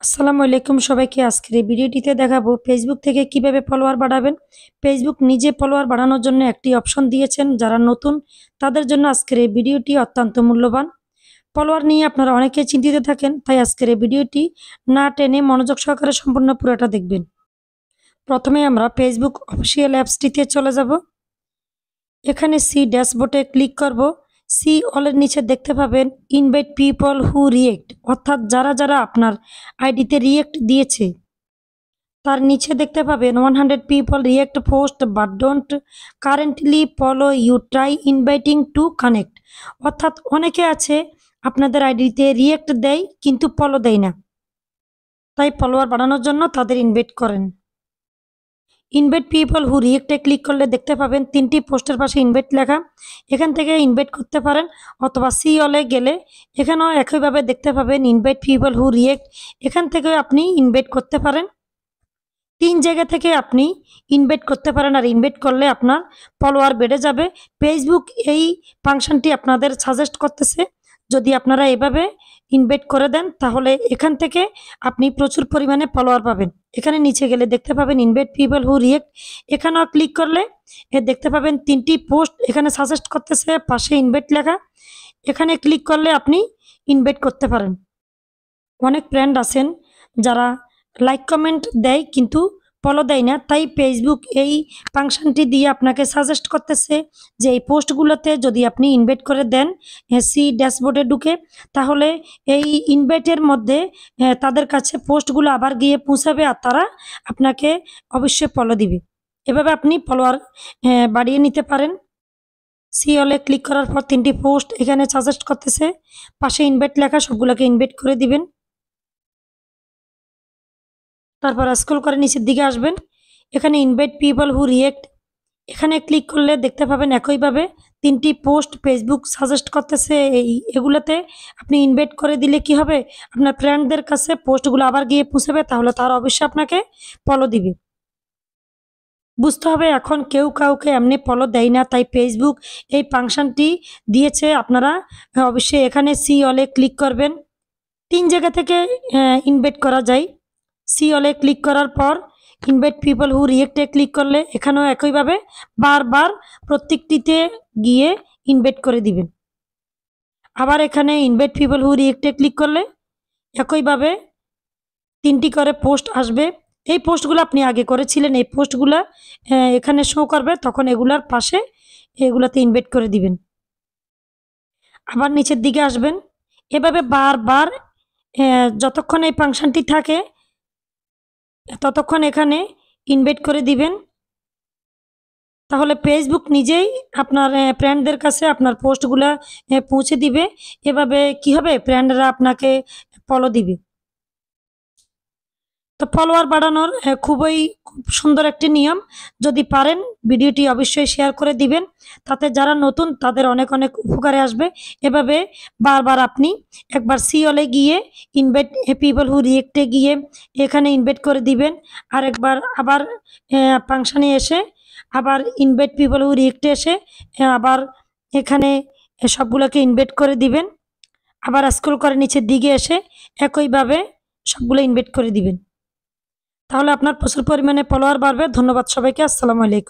আসসালামু আলাইকুম সবাইকে। আজকের এই ভিডিওটিতে দেখাবো ফেসবুক থেকে কিভাবে ফলোয়ার বাড়াবেন। ফেসবুক নিজে ফলোয়ার বাড়ানোর জন্য একটি অপশন দিয়েছেন। যারা নতুন তাদের জন্য আজকের এই ভিডিওটি অত্যন্ত মূল্যবান। ফলোয়ার নিয়ে আপনারা অনেকেই চিন্তিত থাকেন, তাই আজকের এই ভিডিওটি না টেনে মনোযোগ সহকারে সম্পূর্ণ পুরোটা দেখবেন। প্রথমে আমরা ফেসবুক অফিসিয়াল অ্যাপসটিতে চলে যাব। এখানে সি ড্যাশবোর্ডে ক্লিক করব। সি অলের নিচে দেখতে পাবেন ইনভাইট পিপল হু রিয়েক্ট, অর্থাৎ যারা যারা আপনার আইডিতে রিয়েক্ট দিয়েছে। তার নিচে দেখতে পাবেন 100 people react post but don't currently follow, you try inviting to connect. অর্থাৎ অনেকে আছে আপনাদের আইডিতে রিয়েক্ট দেয় কিন্তু ফলো দেয় না, তাই ফলোয়ার বাড়ানোর জন্য তাদের ইনভাইট করেন। ইনভাইট পিপল হু রিয়েক্টে ক্লিক করলে দেখতে পাবেন 3টি পোস্টের পাশে ইনভাইট লেখা। এখান থেকে ইনভাইট করতে পারেন, অথবা সি অলে গেলে এখানেও একইভাবে দেখতে পাবেন ইনভাইট পিপল হু রিয়েক্ট। এখান থেকেও আপনি ইনভাইট করতে পারেন। 3 জায়গা থেকে আপনি ইনভাইট করতে পারেন, আর ইনভাইট করলে আপনার ফলোয়ার বেড়ে যাবে। ফেসবুক এই ফাংশনটি আপনাদের সাজেস্ট করতেছে, যদি আপনারা এভাবে ইনভাইট করে দেন তাহলে এখান থেকে আপনি প্রচুর পরিমাণে ফলোয়ার পাবেন। এখানে নিচে গেলে দেখতে পাবেন ইনভাইট পিপল হু রিয়েক্ট। এখানেও ক্লিক করলে দেখতে পাবেন 3টি পোস্ট এখানে সাজেস্ট করতেছে, পাশে ইনভাইট লেখা। এখানে ক্লিক করলে আপনি ইনভাইট করতে পারেন। অনেক ফ্রেন্ড আছেন যারা লাইক কমেন্ট দেয় কিন্তু ফলো দেয় না, তাই ফেসবুক এই ফাংশনটি দিয়ে আপনাকে সাজেস্ট করতেছে যে এই পোস্টগুলোতে যদি আপনি ইনভাইট করে দেন সি ড্যাশবোর্ডে ঢুকে, তাহলে এই ইনভাইটের মধ্যে তাদের কাছে পোস্টগুলো আবার গিয়ে পৌঁছাবে, আর তারা আপনাকে অবশ্যই ফলো দিবে। এভাবে আপনি ফলোয়ার বাড়িয়ে নিতে পারেন। সি অলে ক্লিক করার পর 3টি পোস্ট এখানে সাজেস্ট করতেছে, পাশে ইনভাইট লেখা, সবগুলোকে ইনভাইট করে দিবেন। তারপর স্ক্রল করে নিচের দিকে আসবেন। এখানে ইনভাইট পিপল হু রিয়েক্ট, এখানে ক্লিক করলে দেখতে পাবেন একইভাবে 3টি পোস্ট ফেসবুক সাজেস্ট করতেছে। এগুলোতে আপনি ইনভাইট করে দিলে কি হবে, আপনার ফ্রেন্ডদের কাছে পোস্টগুলো আবার গিয়ে পৌঁছাবে, তাহলে তারা অবশ্যই আপনাকে ফলো দিবে। বুঝতে হবে এখন কেউ কাউকে এমনি ফলো দেয় না, তাই ফেসবুক এই ফাংশনটি দিয়েছে। আপনারা অবশ্যই এখানে সি অলে ক্লিক করবেন। 3 জায়গা থেকে ইনভাইট করা যায়। সি অলে ক্লিক করার পর ইনভাইট পিপল হু রিয়েক্টে ক্লিক করলে এখানেও একইভাবে বারবার প্রত্যেকটিতে গিয়ে ইনভাইট করে দিবেন। আবার এখানে ইনভাইট পিপল হু রিয়েক্টে ক্লিক করলে একইভাবে 3টি করে পোস্ট আসবে। এই পোস্টগুলো আপনি আগে করেছিলেন, এই পোস্টগুলো এখানে শো করবে, তখন এগুলার পাশে এগুলাতে ইনভাইট করে দিবেন। আবার নিচের দিকে আসবেন। এভাবে বারবার যতক্ষণ এই ফাংশনটি থাকে ততক্ষণ এখানে ইনভাইট করে দিবেন, তাহলে ফেসবুক নিজেই আপনার ফ্রেন্ডদের কাছে আপনার পোস্টগুলা পৌঁছে দিবে। এভাবে কি হবে, ফ্রেন্ডরা আপনাকে ফলো দিবে। তো ফলোয়ার বাড়ানোর খুব সুন্দর একটি নিয়ম। যদি পারেন ভিডিওটি অবশ্যই শেয়ার করে দিবেন, তাতে যারা নতুন তাদের অনেক অনেক উপকারে আসবে। এভাবে বারবার আপনি একবার সি অলে গিয়ে ইনভাইট পিপল হু রিয়েক্টে গিয়ে এখানে ইনভাইট করে দিবেন, আর একবার আবার ফাংশানে এসে আবার ইনভাইট পিপল হু রিয়েক্টে এসে আবার এখানে সবগুলোকে ইনভাইট করে দিবেন। আবার স্ক্রল করে নিচের দিকে এসে একইভাবে সবগুলো ইনভাইট করে দিবেন, তাহলে আপনার প্রচুর পরিমাণে ফলোয়ার বাড়বে। ধন্যবাদ সবাইকে। আসসালামু আলাইকুম।